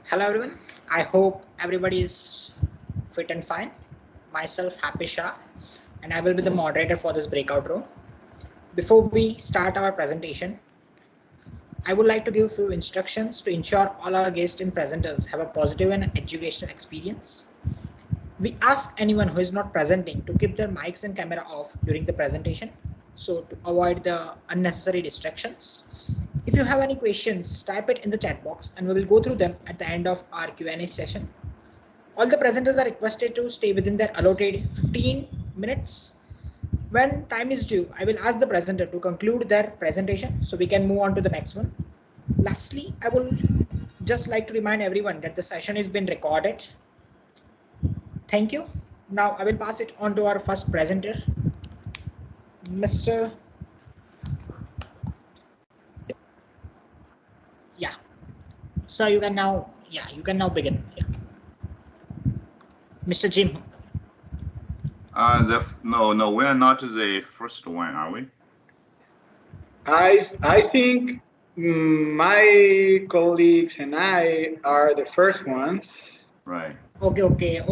Hello everyone. I hope everybody is fit and fine. Myself Happy Shah and I will be the moderator for this breakout room. Before we start our presentation, I would like to give a few instructions to ensure all our guests and presenters have a positive and educational experience. We ask anyone who is not presenting to keep their mics and camera off during the presentation, so to avoid the unnecessary distractions. If you have any questions, type it in the chat box and we will go through them at the end of our Q&A session. All the presenters are requested to stay within their allotted 15 minutes. When time is due, I will ask the presenter to conclude their presentation so we can move on to the next one. Lastly, I would just like to remind everyone that the session is being recorded. Thank you. Now I will pass it on to our first presenter, Mr. Yeah. So you can now, begin. Yeah. Mr. Jim. No, we are not the first one, are we? I think my colleagues and I are the first ones. Right. Okay.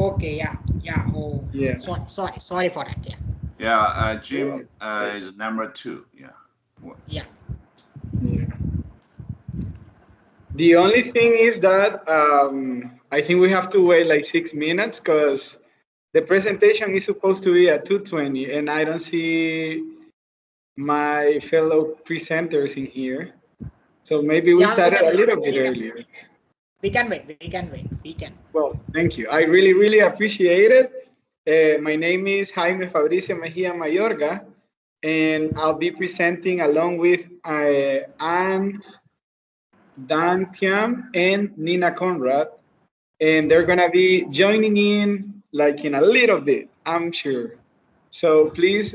Yeah. Oh, yeah. Sorry for that. Yeah. Yeah. Jim is number 2. Yeah. Yeah. The only thing is that I think we have to wait like 6 minutes because the presentation is supposed to be at 2:20, and I don't see my fellow presenters in here. So maybe we started a little bit earlier. We can wait. Well, thank you. I really appreciate it. My name is Jaime Fabricio Mejia Mayorga, and I'll be presenting along with Anne Dan Thiam and Nina Conrad, and they're gonna be joining in like in a little bit, I'm sure. So please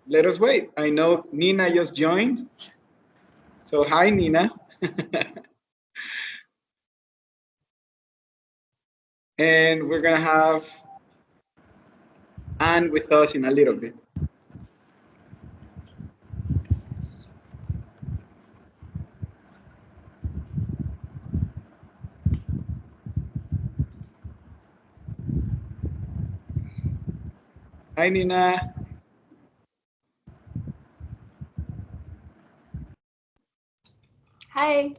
let us wait. I know Nina just joined. So hi, Nina. And we're gonna have Anne with us in a little bit. Hi, Nina. Hi.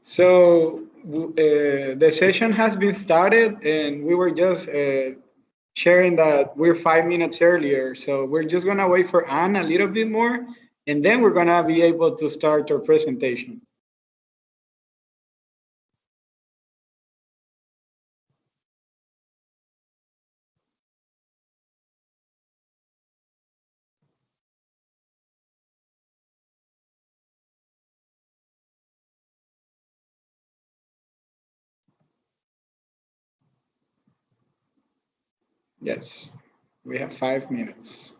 So the session has been started, and we were just sharing that we're 5 minutes earlier. So we're just gonna wait for Anne a little bit more, and then we're gonna be able to start our presentation. Yes, we have 5 minutes.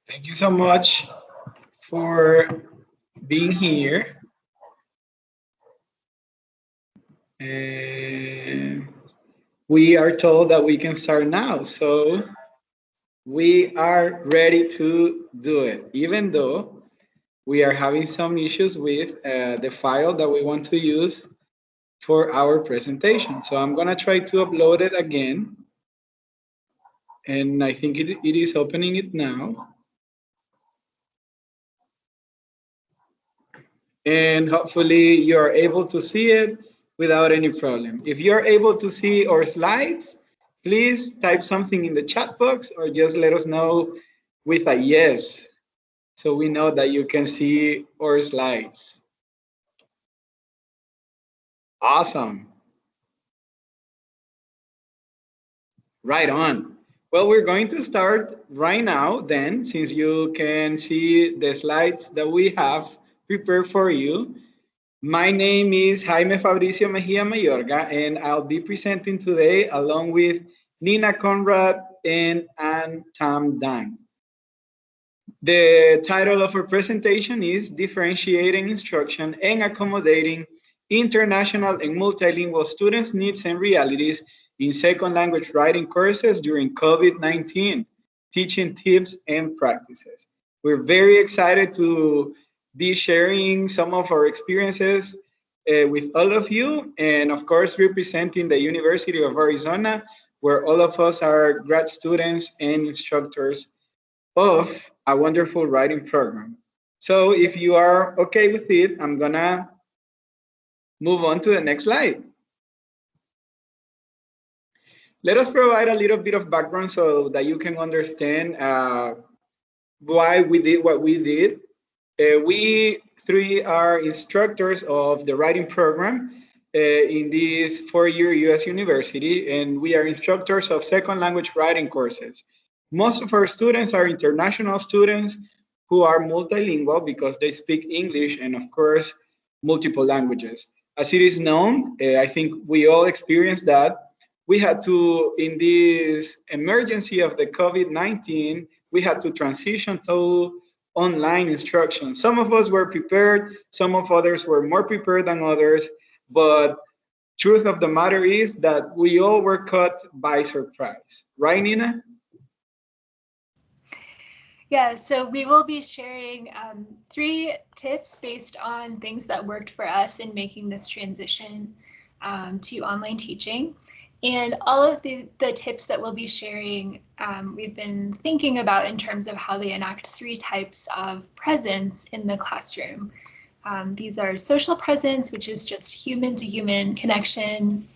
Thank you so much for being here. And we are told that we can start now. So we are ready to do it, even though we are having some issues with the file that we want to use for our presentation. So I'm gonna try to upload it again. And I think it is opening it now. And hopefully you are able to see it without any problem. If you're able to see our slides, please type something in the chat box or just let us know with a yes, so we know that you can see our slides. Awesome. Right on. Well, we're going to start right now then, since you can see the slides that we have prepared for you. My name is Jaime Fabricio Mejia Mayorga, and I'll be presenting today along with Nina Conrad and Ann Tam Dang. The title of our presentation is Differentiating Instruction and Accommodating International and Multilingual Students' Needs and Realities in Second Language Writing Courses during COVID-19, Teaching Tips and Practices. We're very excited to be sharing some of our experiences with all of you, and of course, representing the University of Arizona, where all of us are grad students and instructors of a wonderful writing program. So if you are okay with it, I'm gonna move on to the next slide. Let us provide a little bit of background so that you can understand why we did what we did. We three are instructors of the writing program in this four-year U.S. university, and we are instructors of second language writing courses. Most of our students are international students who are multilingual because they speak English and, of course, multiple languages. As it is known, I think we all experienced that. We had to, in this emergency of the COVID-19, we had to transition to online instruction. Some of us were prepared, some of others were more prepared than others, but truth of the matter is that we all were caught by surprise. Right, Nina? Yeah, so we will be sharing 3 tips based on things that worked for us in making this transition to online teaching. And all of the tips that we'll be sharing, we've been thinking about in terms of how they enact 3 types of presence in the classroom. These are social presence, which is just human-to-human connections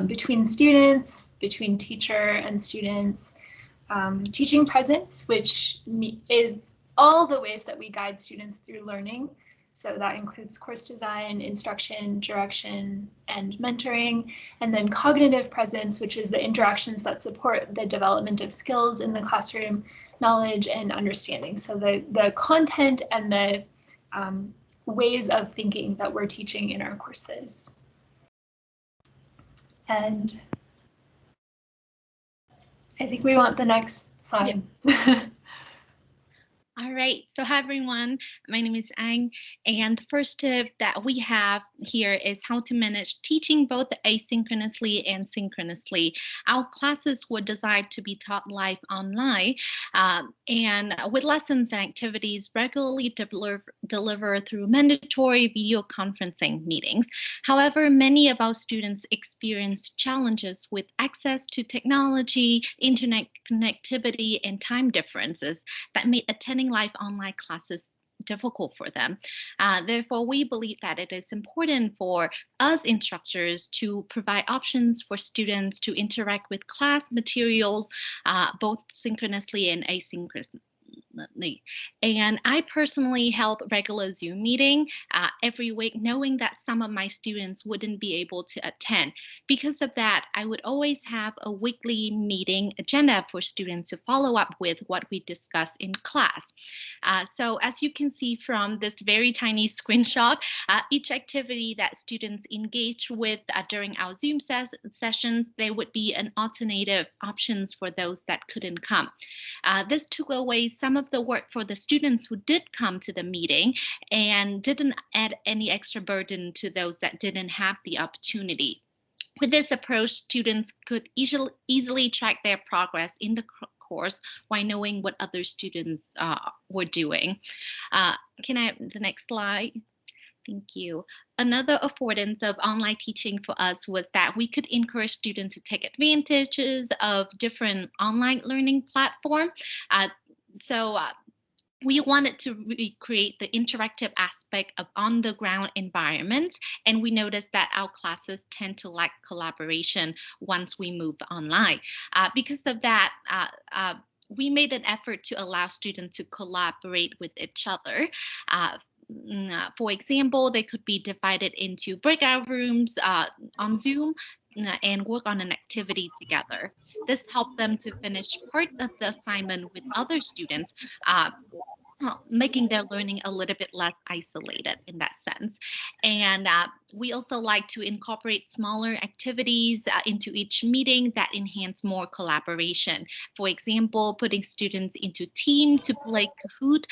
between students, between teacher and students. Teaching presence, which is all the ways that we guide students through learning. So that includes course design, instruction, direction, and mentoring. And then cognitive presence, which is the interactions that support the development of skills in the classroom, knowledge and understanding. So the content and the ways of thinking that we're teaching in our courses. And I think we want the next slide. Yeah. All right, so hi everyone, my name is Ang, and the first tip that we have here is how to manage teaching both asynchronously and synchronously. Our classes were designed to be taught live online and with lessons and activities regularly delivered through mandatory video conferencing meetings. However, many of our students experienced challenges with access to technology, internet connectivity, and time differences that made attending live online classes difficult for them. Therefore, we believe that it is important for us instructors to provide options for students to interact with class materials, both synchronously and asynchronously. And I personally held regular Zoom meeting every week, knowing that some of my students wouldn't be able to attend. Because of that, I would always have a weekly meeting agenda for students to follow up with what we discuss in class. So as you can see from this very tiny screenshot, each activity that students engage with during our Zoom sessions, there would be an alternative options for those that couldn't come. This took away some of of the work for the students who did come to the meeting and didn't add any extra burden to those that didn't have the opportunity. With this approach, students could easily track their progress in the course while knowing what other students were doing. Can I have the next slide? Thank you. Another affordance of online teaching for us was that we could encourage students to take advantages of different online learning platforms. We wanted to recreate the interactive aspect of on-the-ground environments, and we noticed that our classes tend to lack collaboration once we move online. Because of that, we made an effort to allow students to collaborate with each other. For example, they could be divided into breakout rooms on Zoom and work on an activity together. This helped them to finish part of the assignment with other students, making their learning a little bit less isolated in that sense. And we also like to incorporate smaller activities into each meeting that enhance more collaboration. For example, putting students into teams to play Kahoot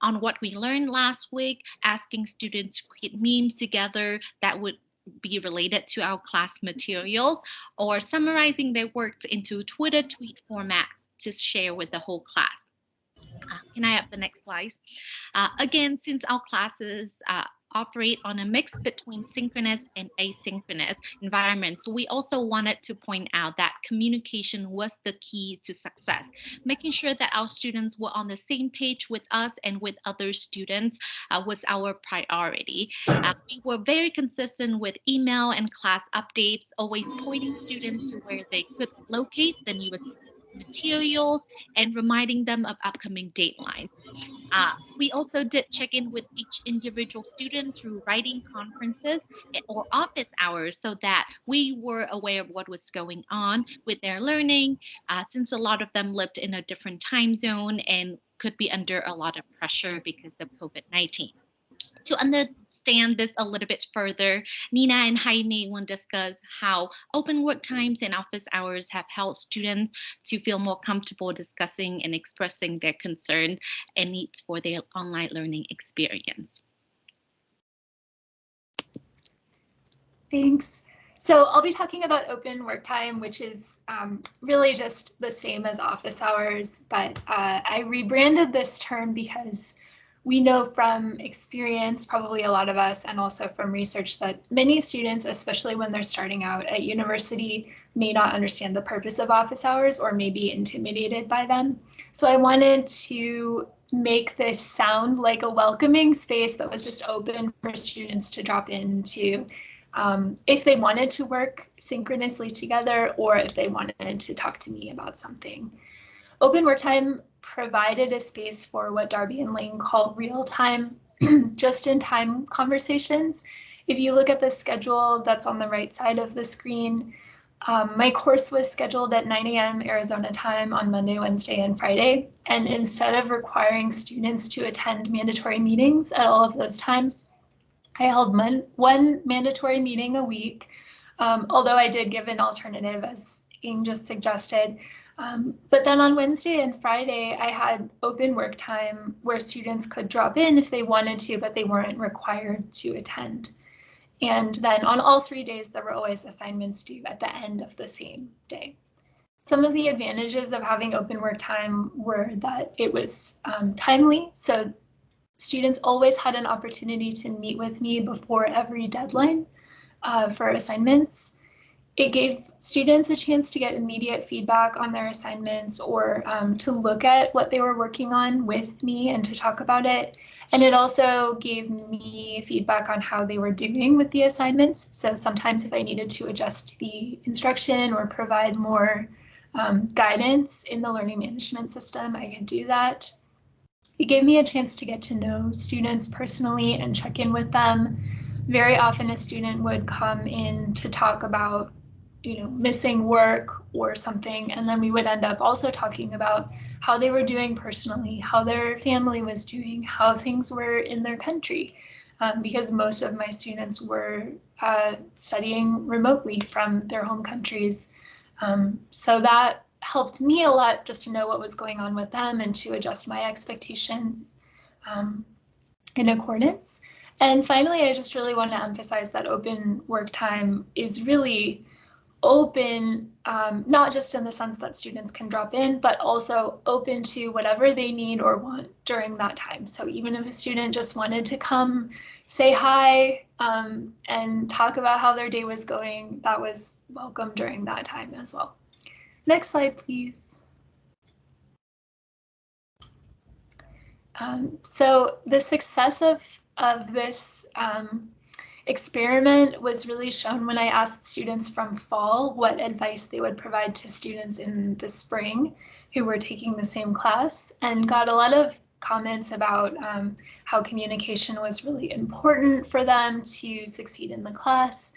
on what we learned last week, asking students to create memes together that would be related to our class materials, or summarizing their work into Twitter tweet format to share with the whole class. Can I have the next slide? Again, since our classes operate on a mix between synchronous and asynchronous environments, we also wanted to point out that communication was the key to success. Making sure that our students were on the same page with us and with other students was our priority. We were very consistent with email and class updates, always pointing students to where they could locate the newest materials and reminding them of upcoming deadlines. We also did check in with each individual student through writing conferences or office hours so that we were aware of what was going on with their learning, since a lot of them lived in a different time zone and could be under a lot of pressure because of COVID-19. To understand this a little bit further, Nina and Jaime will discuss how open work times and office hours have helped students to feel more comfortable discussing and expressing their concerns and needs for their online learning experience. Thanks. So I'll be talking about open work time, which is really just the same as office hours, but I rebranded this term because we know from experience, probably a lot of us, and also from research, that many students, especially when they're starting out at university, may not understand the purpose of office hours or may be intimidated by them. So I wanted to make this sound like a welcoming space that was just open for students to drop into if they wanted to work synchronously together or if they wanted to talk to me about something. Open work time provided a space for what Darby and Lane call real-time, just-in-time conversations. If you look at the schedule that's on the right side of the screen, my course was scheduled at 9 a.m. Arizona time on Monday, Wednesday, and Friday. And instead of requiring students to attend mandatory meetings at all of those times, I held one mandatory meeting a week, although I did give an alternative, as Ing just suggested. But then on Wednesday and Friday, I had open work time where students could drop in if they wanted to, but they weren't required to attend. And then on all 3 days, there were always assignments due at the end of the same day. Some of the advantages of having open work time were that it was timely. So students always had an opportunity to meet with me before every deadline for assignments. It gave students a chance to get immediate feedback on their assignments or to look at what they were working on with me and to talk about it. And it also gave me feedback on how they were doing with the assignments. So sometimes if I needed to adjust the instruction or provide more guidance in the learning management system, I could do that. It gave me a chance to get to know students personally and check in with them. Very often a student would come in to talk about missing work or something, and then we would end up also talking about how they were doing personally, how their family was doing, how things were in their country, because most of my students were studying remotely from their home countries. So that helped me a lot just to know what was going on with them and to adjust my expectations in accordance. And finally, I just really want to emphasize that open work time is really open, not just in the sense that students can drop in, but also open to whatever they need or want during that time. So even if a student just wanted to come say hi and talk about how their day was going, that was welcome during that time as well. Next slide, please. So the success of this experiment was really shown when I asked students from fall what advice they would provide to students in the spring who were taking the same class, and got a lot of comments about how communication was really important for them to succeed in the class,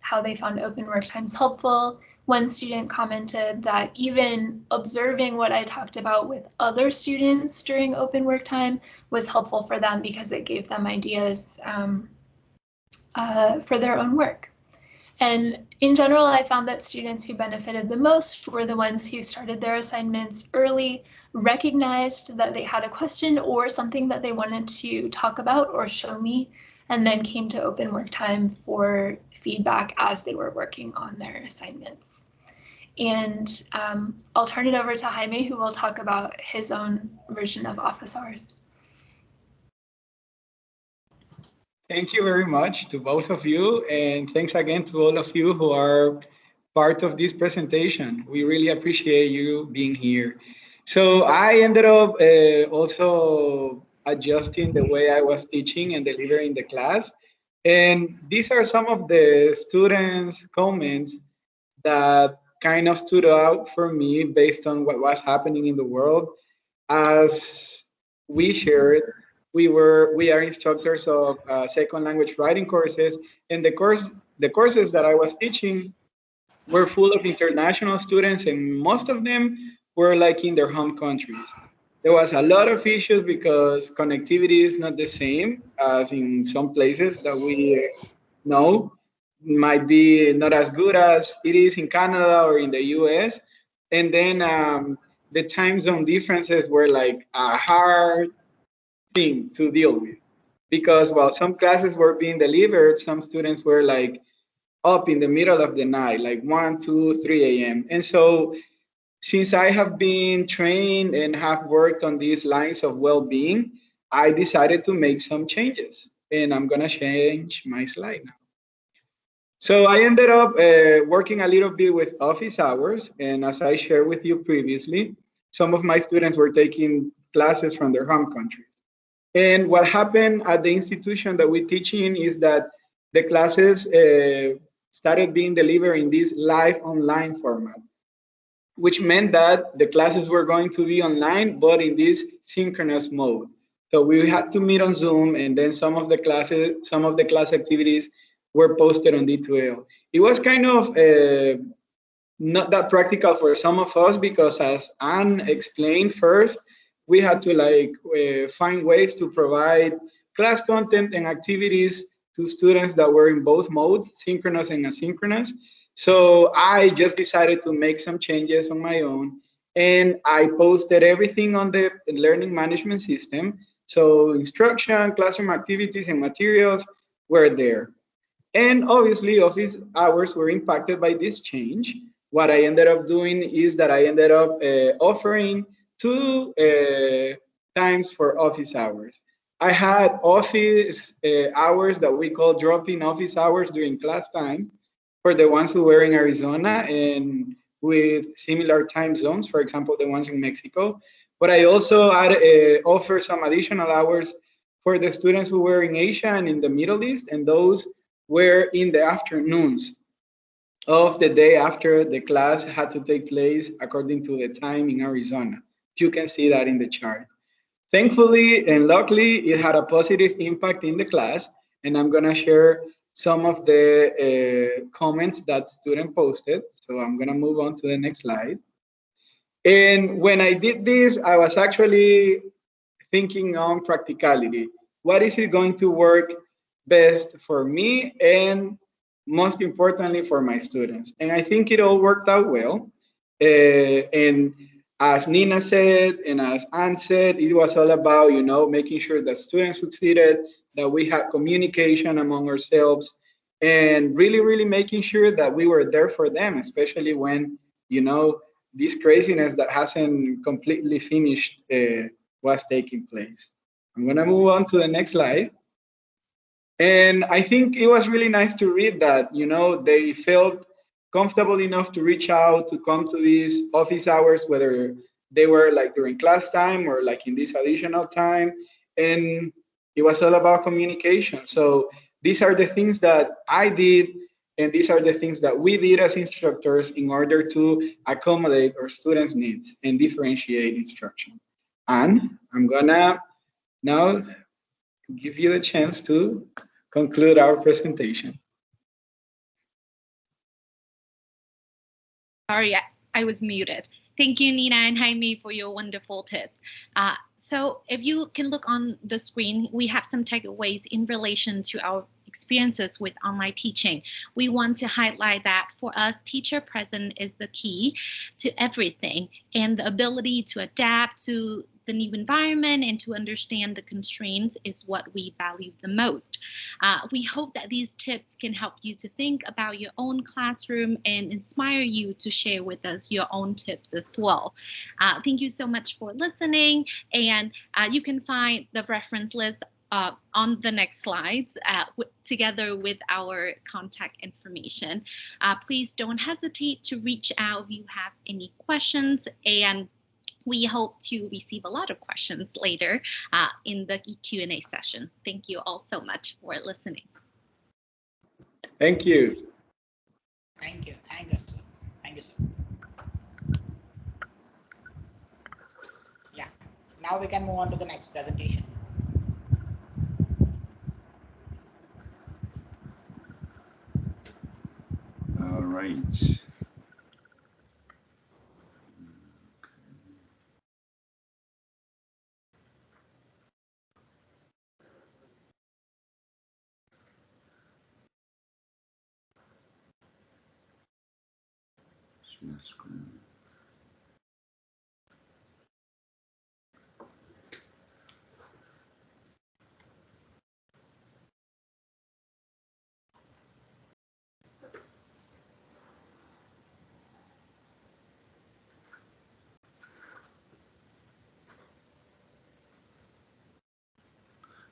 how they found open work times helpful. One student commented that even observing what I talked about with other students during open work time was helpful for them because it gave them ideas for their own work. And in general, I found that students who benefited the most were the ones who started their assignments early, recognized that they had a question or something that they wanted to talk about or show me, and then came to open work time for feedback as they were working on their assignments. And I'll turn it over to Jaime, who will talk about his own version of office hours. Thank you very much to both of you, and thanks again to all of you who are part of this presentation. We really appreciate you being here. So I ended up also adjusting the way I was teaching and delivering the class. And these are some of the students' comments that kind of stood out for me based on what was happening in the world. As we shared, we are instructors of second language writing courses, and the courses that I was teaching were full of international students, and most of them were like in their home countries. There was a lot of issues because connectivity is not the same as in some places that we know, might be not as good as it is in Canada or in the US. And then the time zone differences were like a hard thing to deal with, because while some classes were being delivered, some students were like up in the middle of the night, like 1, 2, 3 a.m. And so since I have been trained and have worked on these lines of well-being, I decided to make some changes, and I'm gonna change my slide now. So I ended up working a little bit with office hours, and as I shared with you previously, some of my students were taking classes from their home countries. And what happened at the institution that we teach in is that the classes started being delivered in this live online format, which meant that the classes were going to be online, but in this synchronous mode. So we had to meet on Zoom, and then some of the class activities were posted on D2L. It was kind of not that practical for some of us because, as Anne explained first, we had to find ways to provide class content and activities to students that were in both modes, synchronous and asynchronous. So I just decided to make some changes on my own, and I posted everything on the learning management system. So instruction, classroom activities, and materials were there. And obviously, office hours were impacted by this change. What I ended up doing is that I ended up offering 2 times for office hours. I had office hours that we call drop-in office hours during class time for the ones who were in Arizona and with similar time zones, for example, the ones in Mexico. But I also had offered some additional hours for the students who were in Asia and in the Middle East, and those were in the afternoons of the day after the class had to take place according to the time in Arizona. You can see that in the chart. Thankfully and luckily, it had a positive impact in the class, and I'm gonna share some of the comments that student posted. So I'm gonna move on to the next slide. And when I did this, I was actually thinking on practicality. What is it going to work best for me and most importantly for my students? And I think it all worked out well. And as Nina said, and as Anne said, it was all about, you know, making sure that students succeeded, that we had communication among ourselves, and really, really making sure that we were there for them, especially when, you know, this craziness that hasn't completely finished was taking place. I'm gonna move on to the next slide. And I think it was really nice to read that, you know, they felt comfortable enough to reach out, to come to these office hours, whether they were like during class time or like in this additional time. And it was all about communication. So these are the things that I did, and these are the things that we did as instructors in order to accommodate our students' needs and differentiate instruction. And I'm gonna now give you the chance to conclude our presentation. Sorry, I was muted. Thank you, Nina and Jaime, for your wonderful tips. So if you can look on the screen, we have some takeaways in relation to our experiences with online teaching. We want to highlight that for us, teacher present is the key to everything, and the ability to adapt to the new environment and to understand the constraints is what we value the most. We hope that these tips can help you to think about your own classroom and inspire you to share with us your own tips as well. Thank you so much for listening, and you can find the reference list on the next slides together with our contact information. Please don't hesitate to reach out if you have any questions, and we hope to receive a lot of questions later in the Q&A session. Thank you all so much for listening. Thank you. Thank you. Thank you, sir. Thank you, sir. Yeah. Now we can move on to the next presentation. All right. Share screen.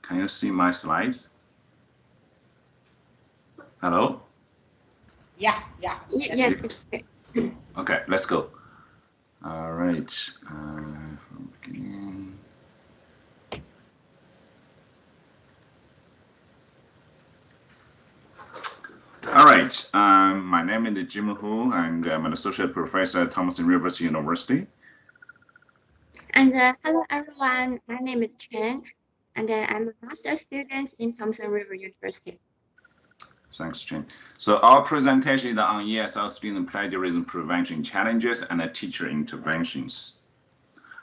Can you see my slides? Hello? Yeah. Yes. Okay, let's go. All right. From beginning. All right. My name is Jaime Hu, and I'm an associate professor at Thompson Rivers University. And hello everyone, my name is Chen, and I'm a master's student in Thompson River University. Thanks, Chen. So our presentation is on ESL student plagiarism prevention challenges and teacher interventions.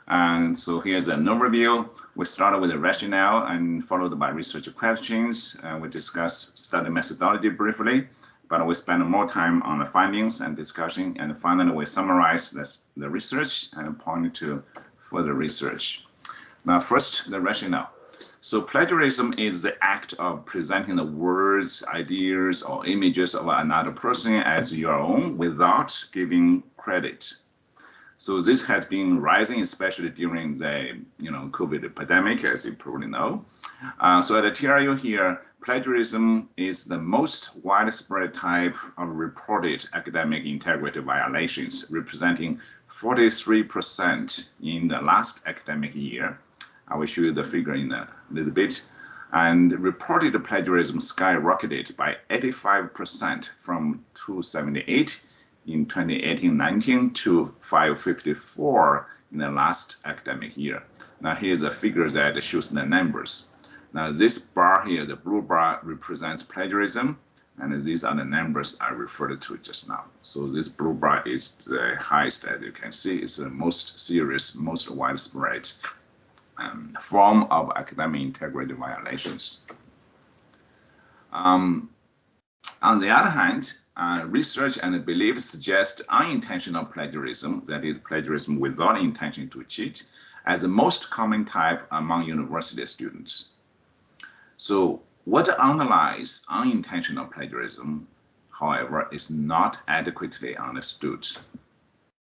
And so here's an overview. We started with the rationale and followed by research questions. We discuss study methodology briefly, but we spend more time on the findings and discussion. And finally, we summarize the research and point to further research. Now, first, the rationale. So plagiarism is the act of presenting the words, ideas, or images of another person as your own without giving credit. So this has been rising, especially during the COVID pandemic, as you probably know. So at the TRU here, plagiarism is the most widespread type of reported academic integrity violations, representing 43% in the last academic year. I will show you the figure in a little bit. And reported plagiarism skyrocketed by 85% from 278 in 2018-19 to 554 in the last academic year. Now here's a figure that shows the numbers. Now this bar here, the blue bar, represents plagiarism, and these are the numbers I referred to just now. So this blue bar is the highest, as you can see. It's the most serious, most widespread form of academic integrity violations. On the other hand, Research and belief suggest unintentional plagiarism, that is plagiarism without intention to cheat, as the most common type among university students. So what underlies unintentional plagiarism, however, is not adequately understood.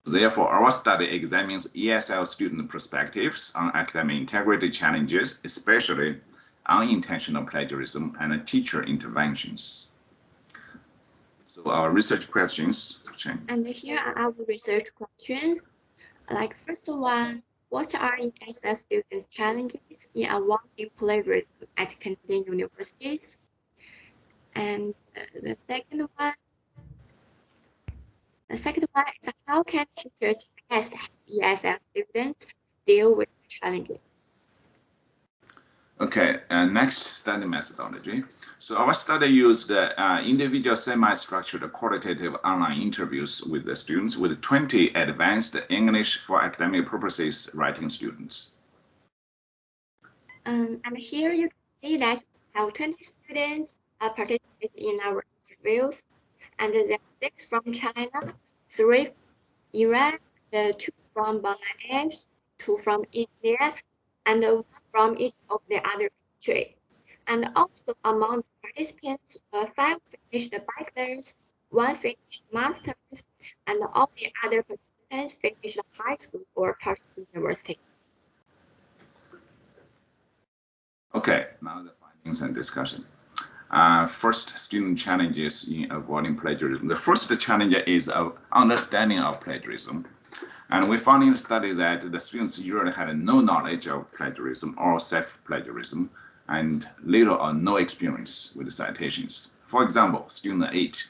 Therefore, our study examines ESL student perspectives on academic integrity challenges, especially unintentional plagiarism and teacher interventions. So our research questions. And here are our research questions. Like first one, what are ESL student challenges in avoiding plagiarism at Canadian universities? And the second one is how can teachers best help ESL students deal with challenges? Okay, next study methodology. So our study used individual semi-structured qualitative online interviews with the students with 20 advanced English for academic purposes writing students. And here you can see that our 20 students participated in our interviews, and there are 6 from China, 3 from Iran, 2 from Bangladesh, 2 from India, and 1 from each of the other countries. And also among the participants, 5 finished bachelor's, 1 finished master's, and all the other participants finished high school or post-university. Okay, now the findings and discussion. First, student challenges in avoiding plagiarism. The first challenge is understanding of plagiarism. And we found in the study that the students usually had no knowledge of plagiarism or self-plagiarism and little or no experience with the citations. For example, student 8.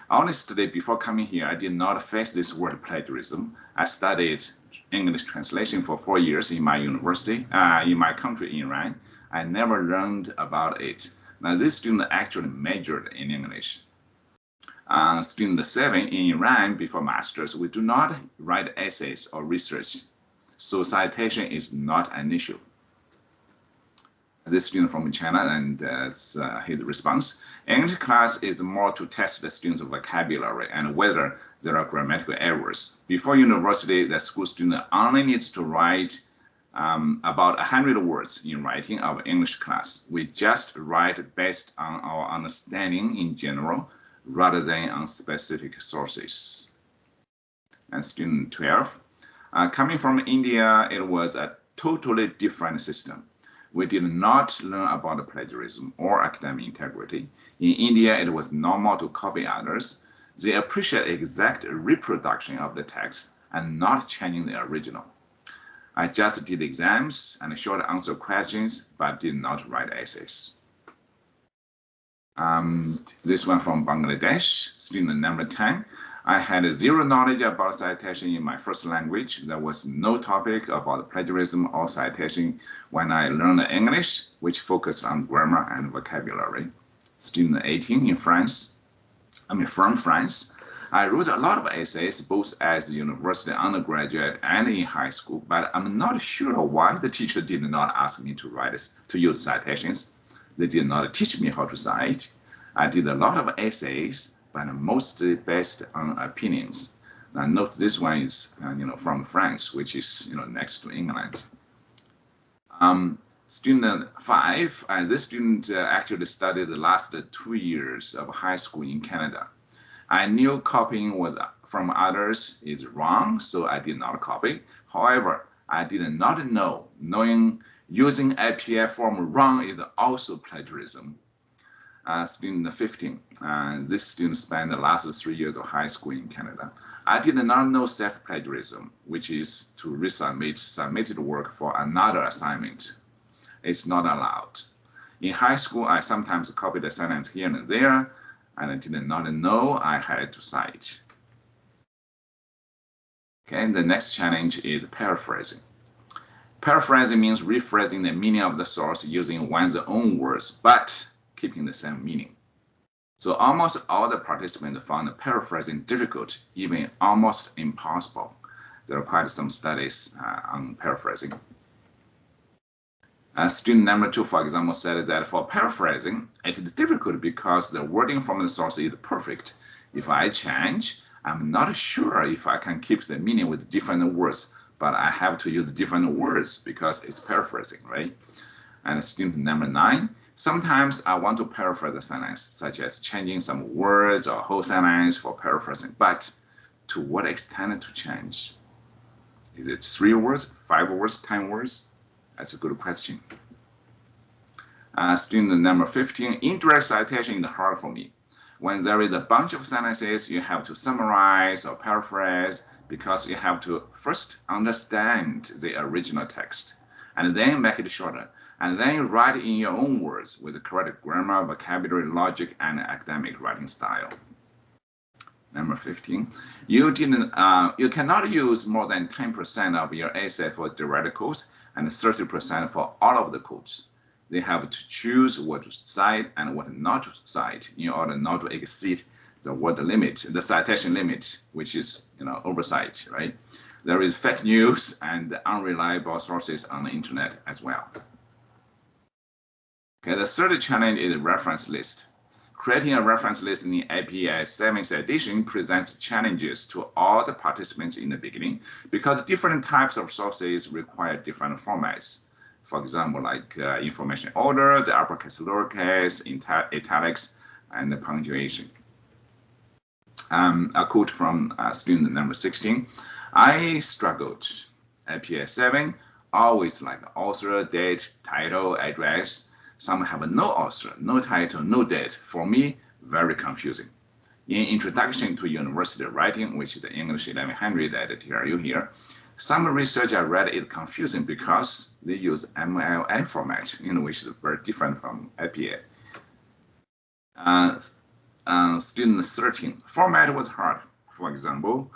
Honestly, before coming here, I did not face this word plagiarism. I studied English translation for 4 years in my university, in my country, Iran. I never learned about it. Now, this student actually majored in English. Student 7 in Iran, before master's, we do not write essays or research, so citation is not an issue. This student from China, and his response. English class is more to test the students' vocabulary and whether there are grammatical errors. Before university, the school student only needs to write about 100 words in writing of English class. We just write based on our understanding in general, rather than on specific sources. And student 12, coming from India, it was a totally different system. We did not learn about plagiarism or academic integrity. In India, it was normal to copy others. They appreciate exact reproduction of the text and not changing the original. I just did exams and short answer questions, but did not write essays. This one from Bangladesh, student number 10. I had zero knowledge about citation in my first language. There was no topic about plagiarism or citation when I learned English, which focused on grammar and vocabulary. Student 18 in France, from France. I wrote a lot of essays, both as a university undergraduate and in high school, but I'm not sure why the teacher did not ask me to use citations. They did not teach me how to cite. I did a lot of essays, but mostly based on opinions. Now note this one is from France, which is next to England. Student 5, this student actually studied the last 2 years of high school in Canada. I knew copying was from others is wrong, so I did not copy. However, I did not know using APA form wrong is also plagiarism. Student 15, this student spent the last 3 years of high school in Canada. I did not know self-plagiarism, which is to resubmit submitted work for another assignment. It's not allowed. In high school, I sometimes copied a sentence here and there, and I did not know I had to cite. Okay, the next challenge is paraphrasing. Paraphrasing means rephrasing the meaning of the source using one's own words, but keeping the same meaning. So almost all the participants found paraphrasing difficult, even almost impossible. There are quite some studies on paraphrasing. Student number 2, for example, said that for paraphrasing, it is difficult because the wording from the source is perfect. If I change, I'm not sure if I can keep the meaning with different words, but I have to use different words because it's paraphrasing, right? And student number 9, sometimes I want to paraphrase the sentence, such as changing some words or whole sentence for paraphrasing, but to what extent to change? Is it 3 words, 5 words, 10 words? That's a good question. Student number 15, indirect citation is hard for me. When there is a bunch of sentences, you have to summarize or paraphrase because you have to first understand the original text and then make it shorter, and then write in your own words with the correct grammar, vocabulary, logic, and academic writing style. Number 15, you cannot use more than 10% of your essay for direct quotes and 30% for all of the quotes. They have to choose what to cite and what not to cite in order not to exceed the word limit, the citation limit, which is oversight, right? There is fake news and unreliable sources on the internet as well. Okay, the third challenge is reference list. Creating a reference list in the APA 7th edition presents challenges to all the participants in the beginning because different types of sources require different formats. For example, like information order, the uppercase, lowercase, italics, and the punctuation. A quote from student number 16. I struggled. APA 7, always like author, date, title, address. Some have no author, no title, no date. For me, very confusing. In Introduction to University Writing, which is the English 1100 at TRU here, some research I read is confusing because they use MLA format, which is very different from APA. Student 13, format was hard. For example,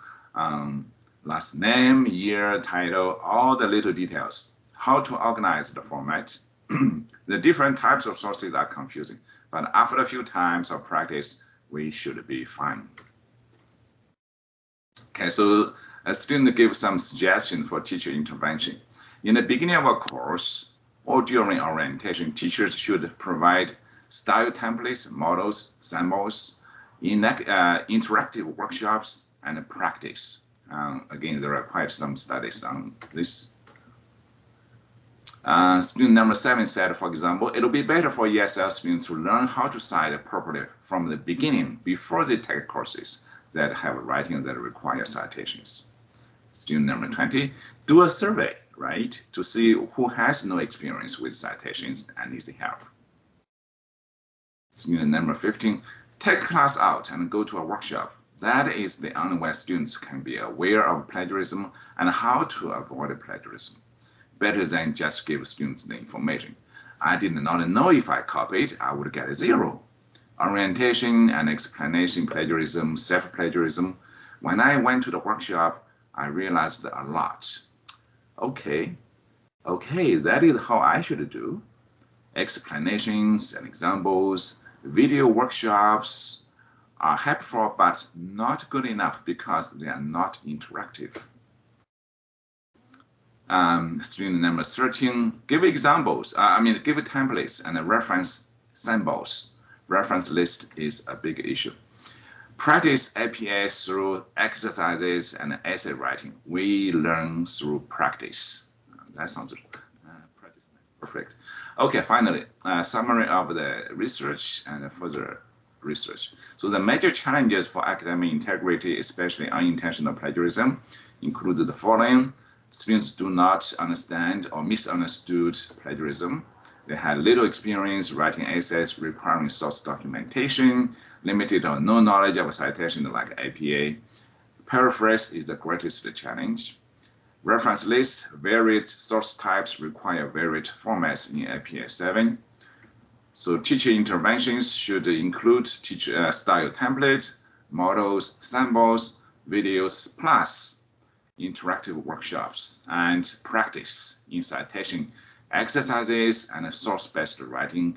last name, year, title, all the little details. How to organize the format. The different types of sources are confusing, but after a few times of practice, we should be fine. Okay, so a student gives some suggestions for teacher intervention. In the beginning of a course or during orientation, teachers should provide style templates, models, samples, interactive workshops, and practice. Again, there are quite some studies on this. Student number 7 said, for example, it'll be better for ESL students to learn how to cite properly from the beginning before they take courses that have writing that require citations. Student number 20, do a survey, right, to see who has no experience with citations and needs help. Student number 15, take a class out and go to a workshop. That is the only way students can be aware of plagiarism and how to avoid plagiarism. Better than just give students the information. I did not know if I copied, I would get a 0. Orientation and explanation plagiarism, self-plagiarism. When I went to the workshop, I realized a lot. Okay, that is how I should do. Explanations and examples, video workshops are helpful, but not good enough because they are not interactive. Student number 13, give examples, give templates and reference samples. Reference list is a big issue. Practice APA through exercises and essay writing. We learn through practice. That sounds practice. Perfect. Okay, finally, summary of the research and further research. So the major challenges for academic integrity, especially unintentional plagiarism, include the following. Students do not understand or misunderstood plagiarism. They had little experience writing essays requiring source documentation, limited or no knowledge of a citation like APA. Paraphrase is the greatest challenge. Reference list, varied source types require varied formats in APA 7. So teacher interventions should include teacher style templates, models, samples, videos, plus interactive workshops and practice in citation exercises and source-based writing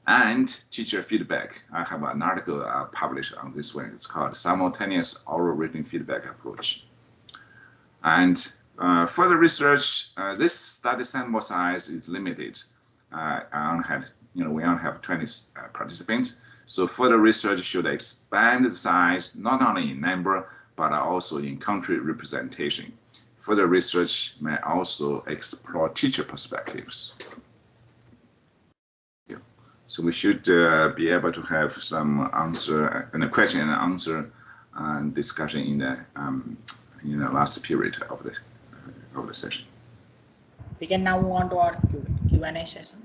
and teacher feedback. I have an article published on this one. It's called Simultaneous Oral Written Feedback Approach. And further research, this study sample size is limited. We only have 20 participants. So further research should expand the size, not only in number, but also in country representation. Further research may also explore teacher perspectives. Yeah. So we should be able to have some answer and a question and answer and discussion in the last period of the session. We can now move on to our Q&A session.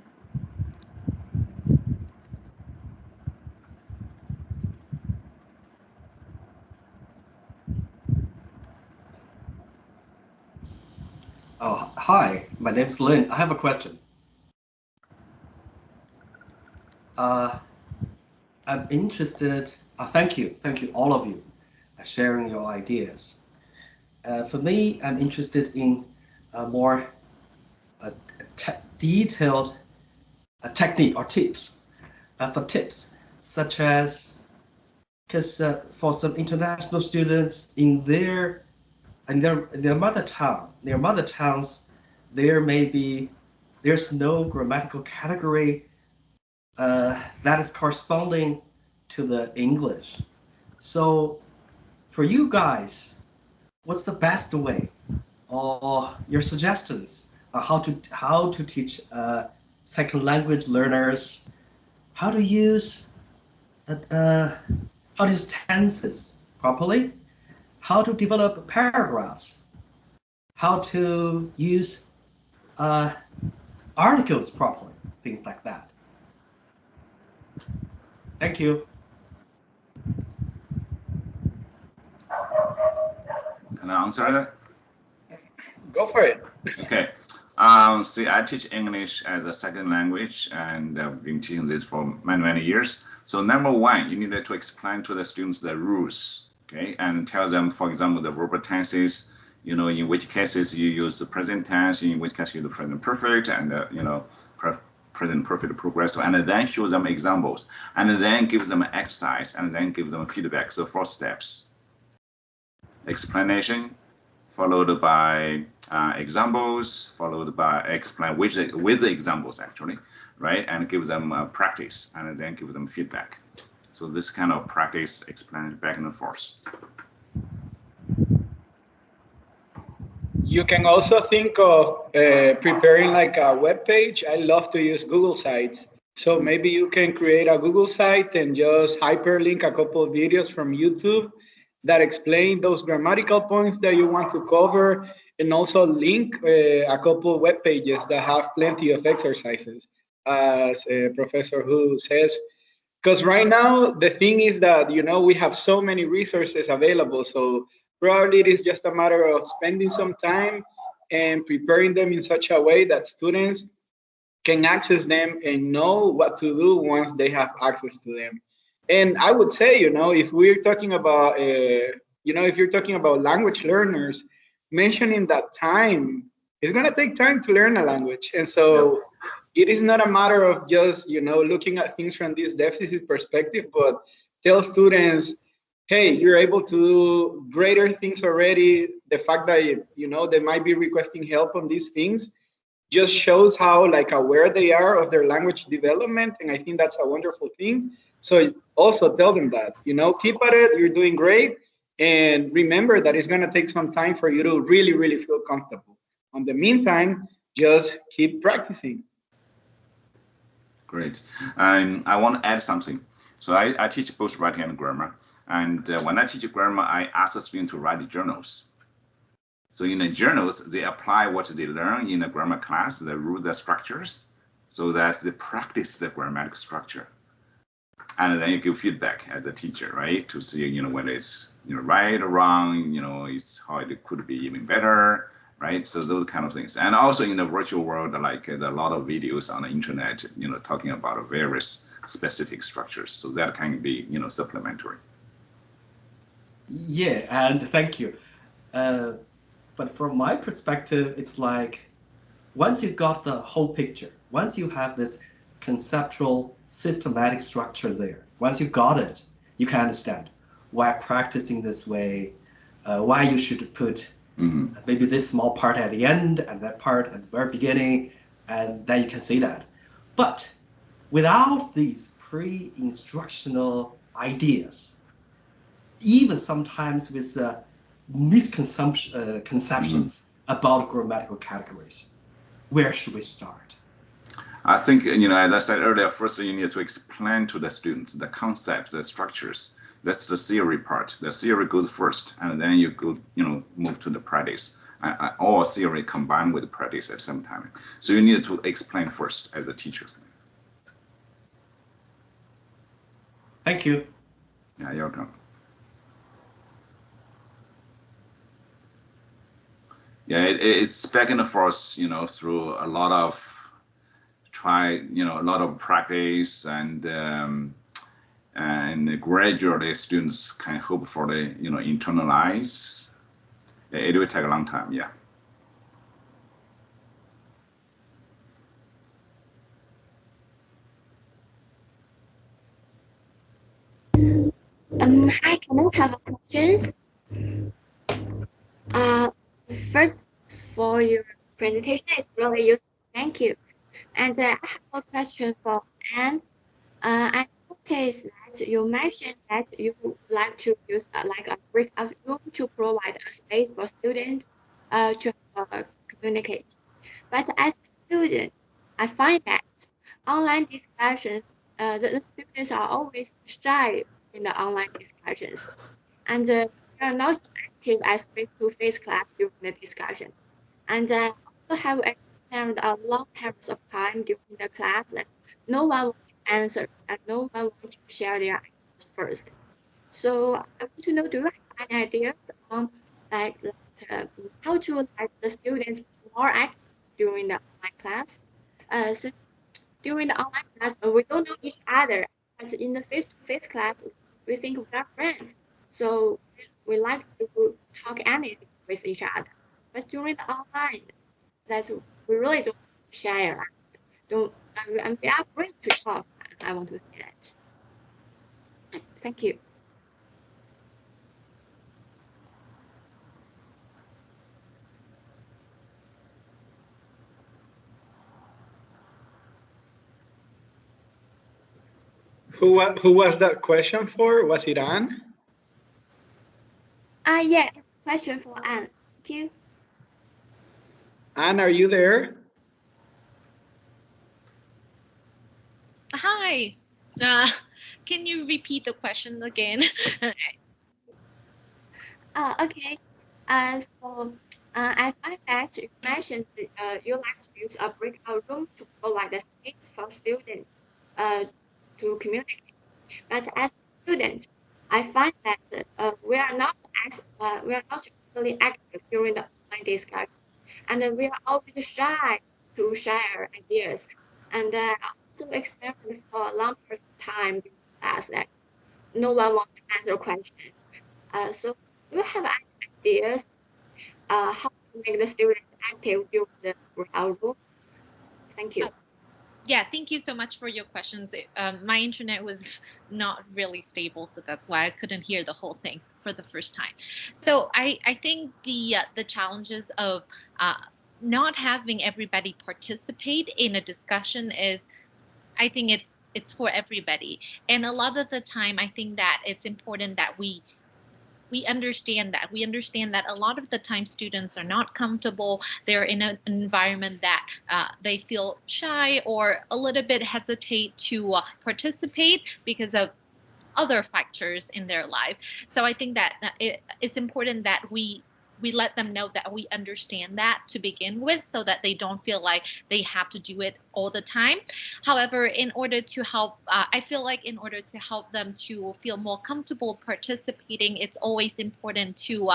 Oh, hi, my name's Lynn. I have a question. I'm interested, thank you all of you sharing your ideas. For me, I'm interested in more detailed technique or tips, such as, because for some international students in their mother tongues, there's no grammatical category that is corresponding to the English. So for you guys, what's the best way, or your suggestions on how to teach second language learners how to use tenses properly, how to develop paragraphs, how to use articles properly, things like that. Thank you. Can I answer that? Go for it. Okay. See, I teach English as a second language, and I've been teaching this for many years. So number one, you need to explain to the students the rules, okay, and tell them, for example, the verbal tenses. You know, in which cases you use the present tense, in which case you use the present perfect, and present perfect progressive, and then show them examples, and then give them an exercise, and then give them feedback. So 4 steps: explanation, followed by examples, followed by explain with the examples actually, right? And give them practice, and then give them feedback. So this kind of practice, explain back and forth. You can also think of preparing like a web page. I love to use Google Sites. So maybe you can create a Google site and just hyperlink a couple of videos from YouTube that explain those grammatical points that you want to cover, and also link a couple of web pages that have plenty of exercises, as Professor Hu says. Because right now, the thing is that, we have so many resources available. So probably it is just a matter of spending some time and preparing them in such a way that students can access them and know what to do once they have access to them. And I would say, if we're talking about, if you're talking about language learners, mentioning that time is going to take time to learn a language. And so it is not a matter of just, looking at things from this deficit perspective, but tell students, hey, you're able to do greater things already. The fact that, they might be requesting help on these things just shows how aware they are of their language development. And I think that's a wonderful thing. So also tell them that, keep at it, you're doing great. And remember that it's going to take some time for you to really, really feel comfortable. In the meantime, just keep practicing. Great. And I want to add something. So I teach both writing and grammar. And when I teach grammar, I ask the student to write journals. So in the journals, they apply what they learn in the grammar class, the rules, the structures, so that they practice the grammatic structure. And then you give feedback as a teacher, right? To see, whether it's right or wrong, it's how it could be even better, right? So those kind of things. And also in the virtual world, like there are a lot of videos on the internet, talking about various specific structures. So that can be, supplementary. Yeah, and thank you. But from my perspective, it's like once you got the whole picture, once you have this conceptual, systematic structure there, once you got it, you can understand why practicing this way, why you should put maybe this small part at the end and that part at the very beginning, and then you can see that. But without these pre-instructional ideas, even sometimes with misconceptions about grammatical categories. Where should we start? I think, as I said earlier, first you need to explain to the students the concepts, the structures. That's the theory part. The theory goes first, and then you go, move to the practice. All theory combined with practice at the same time. So you need to explain first as a teacher. Thank you. Yeah, you're welcome. Yeah, it's back and forth, through a lot of a lot of practice, and gradually students can hopefully, internalize. It will take a long time, yeah. Hi, can I have a question? First, for your presentation, it's really useful. Thank you. And I have a question for Anne. I noticed that you mentioned that you would like to use like a breakout room to provide a space for students to communicate. But as a student, I find that online discussions, the students are always shy in the online discussions, and they are not active as face-to-face class during the discussion. And I also have experienced a long periods of time during the class that no one wants answers and no one wants to share their ideas first. So I want to know, do you have any ideas on how to let the students be more active during the online class? Since during the online class, we don't know each other, but in the face-to-face class, we think we are friends. So we like to talk anything with each other. But during the online, that we really don't share. And we are afraid to talk. I want to say that. Thank you. Who was that question for? Was it Anne? Yeah, it's a question for Anne. Thank you. Anne, are you there? Hi. Can you repeat the question again? Okay. So I find that you mentioned that, you like to use a breakout room to provide a space for students to communicate. But as a student, I find that we are not really active during the online discussion, and we are always shy to share ideas. And I also experienced for a long period of time during class that no one wants to answer questions. So do you have any ideas how to make the students active during the breakout room? Thank you. Yeah, thank you so much for your questions. My internet was not really stable, so that's why I couldn't hear the whole thing for the first time. So I think the challenges of not having everybody participate in a discussion is, I think it's for everybody. And a lot of the time, I think that it's important that we understand that a lot of the time students are not comfortable. They're in an environment that they feel shy or a little bit hesitate to participate because of other factors in their life. So I think that it's important that we let them know that we understand that to begin with, so that they don't feel like they have to do it all the time. However, in order to help, I feel like in order to help them to feel more comfortable participating, it's always important to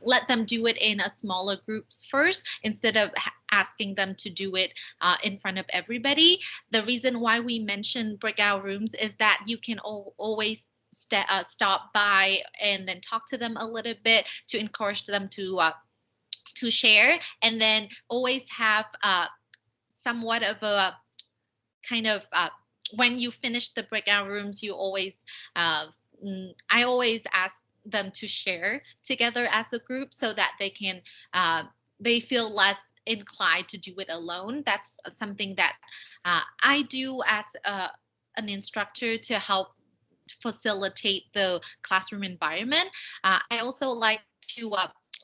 let them do it in a smaller groups first, instead of asking them to do it in front of everybody. The reason why we mention breakout rooms is that you can always stop by and then talk to them a little bit to encourage them to share, and then always have somewhat of a kind of when you finish the breakout rooms, you always I always ask them to share together as a group, so that they can they feel less inclined to do it alone. That's something that I do as an instructor to help facilitate the classroom environment. I also like to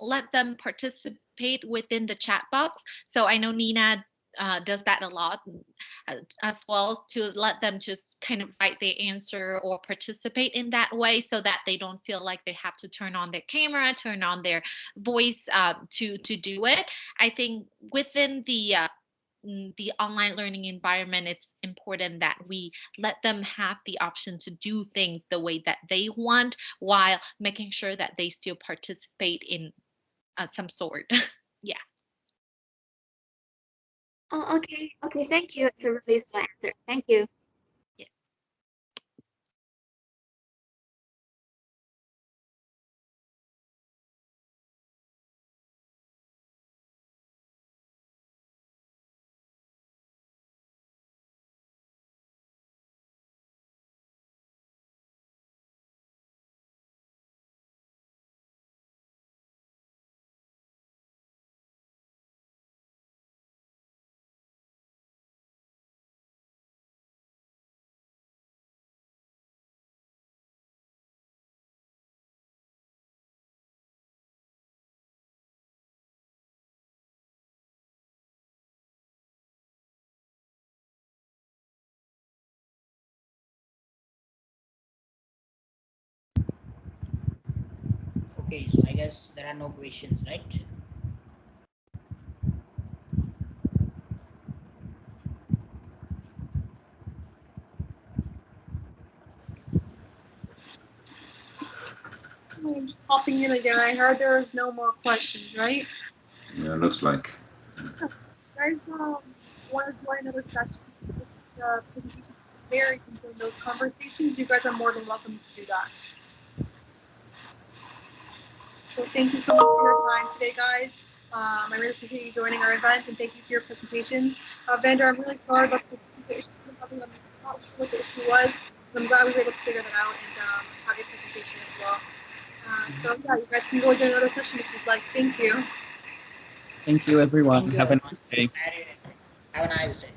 let them participate within the chat box. So I know Nina does that a lot as well, to let them just kind of write their answer or participate in that way, so that they don't feel like they have to turn on their camera, turn on their voice to do it. I think within the online learning environment, it's important that we let them have the option to do things the way that they want, while making sure that they still participate in some sort. Yeah. Oh, okay. Okay, thank you. It's a really useful answer. Thank you. Yeah. Okay, so I guess there are no questions, right? I'm just popping in again. I heard there was no more questions, right? Yeah, looks like. Guys, want to join another session? This presentation very concern those conversations. You guys are more than welcome to do that. So thank you so much for your time today, guys. I really appreciate you joining our event, and thank you for your presentations. Vander, I'm really sorry about the presentation. I'm not sure what the issue was, but I'm glad we were able to figure that out and have your presentation as well. So yeah, you guys can go into another session if you'd like. Thank you. Thank you, everyone. Thank you, Have a everyone. nice day. Have a nice day.